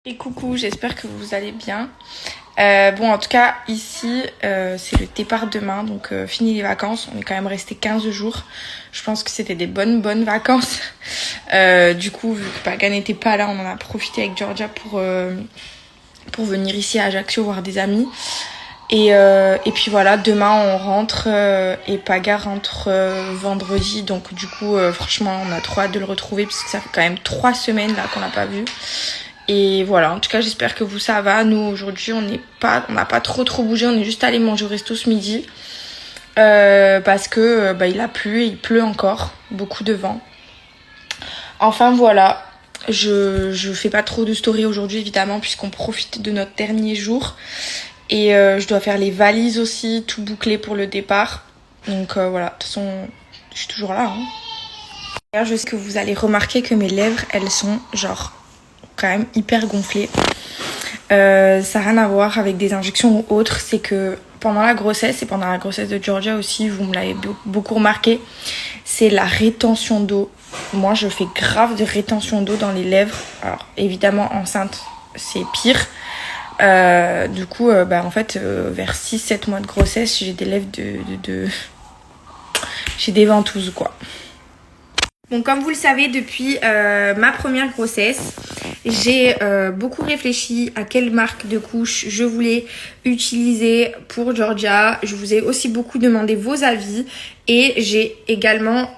Et coucou, j'espère que vous allez bien. Bon, en tout cas, ici, c'est le départ demain, donc fini les vacances. On est quand même resté 15 jours. Je pense que c'était des bonnes vacances. Du coup, vu que Paga n'était pas là, on en a profité avec Georgia pour venir ici à Ajaccio voir des amis. Et puis voilà, demain on rentre et Paga rentre vendredi. Donc du coup, franchement, on a trop hâte de le retrouver parce que ça fait quand même 3 semaines là qu'on l'a pas vu. Et voilà, en tout cas j'espère que vous ça va. Nous aujourd'hui on n'a pas trop bougé, on est juste allé manger au resto ce midi parce que il a plu et il pleut encore, beaucoup de vent. Enfin voilà, je fais pas trop de story aujourd'hui évidemment puisqu'on profite de notre dernier jour et je dois faire les valises aussi, tout bouclé pour le départ. Donc voilà, de toute façon je suis toujours là. D'ailleurs je sais que vous allez remarquer que mes lèvres elles sont genre quand même hyper gonflé. Ça n'a rien à voir avec des injections ou autres, c'est que pendant la grossesse et pendant la grossesse de Georgia aussi, vous me l'avez beaucoup remarqué, c'est la rétention d'eau. Moi je fais grave de rétention d'eau dans les lèvres. Alors évidemment enceinte c'est pire. Du coup en fait vers 6-7 mois de grossesse j'ai des lèvres j'ai des ventouses quoi. Bon, comme vous le savez, depuis ma première grossesse, j'ai beaucoup réfléchi à quelle marque de couche je voulais utiliser pour Georgia. Je vous ai aussi beaucoup demandé vos avis et j'ai également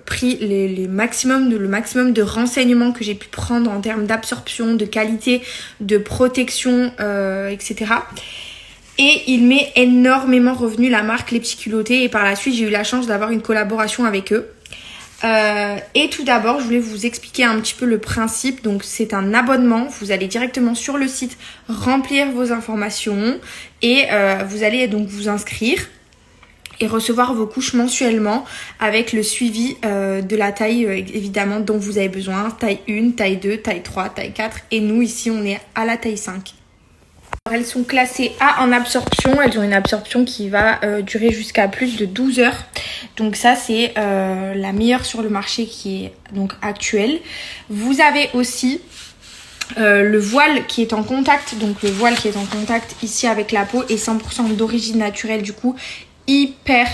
pris le maximum de renseignements que j'ai pu prendre en termes d'absorption, de qualité, de protection, etc. Et il m'est énormément revenu la marque Les Petits Culottés et par la suite j'ai eu la chance d'avoir une collaboration avec eux. Et tout d'abord, je voulais vous expliquer un petit peu le principe. Donc, c'est un abonnement. Vous allez directement sur le site remplir vos informations et vous allez donc vous inscrire et recevoir vos couches mensuellement avec le suivi de la taille évidemment dont vous avez besoin. Taille 1, taille 2, taille 3, taille 4. Et nous, ici, on est à la taille 5. Alors, elles sont classées A en absorption. Elles ont une absorption qui va durer jusqu'à plus de 12 heures. Donc ça, c'est la meilleure sur le marché qui est donc actuelle. Vous avez aussi le voile qui est en contact. Donc le voile qui est en contact ici avec la peau est 100% d'origine naturelle. Du coup, hyper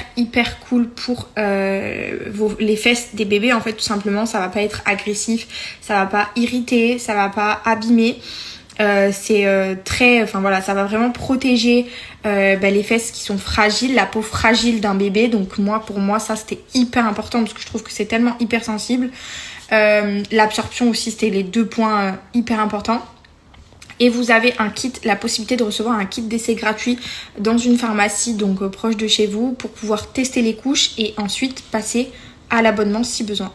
cool pour les fesses des bébés. En fait, tout simplement, ça va pas être agressif. Ça va pas irriter. Ça va pas abîmer. C'est ça va vraiment protéger les fesses qui sont fragiles, la peau fragile d'un bébé. Donc pour moi ça c'était hyper important parce que je trouve que c'est tellement hyper sensible. L'absorption aussi, c'était les 2 points hyper importants. Et vous avez la possibilité de recevoir un kit d'essai gratuit dans une pharmacie donc proche de chez vous pour pouvoir tester les couches et ensuite passer à l'abonnement si besoin.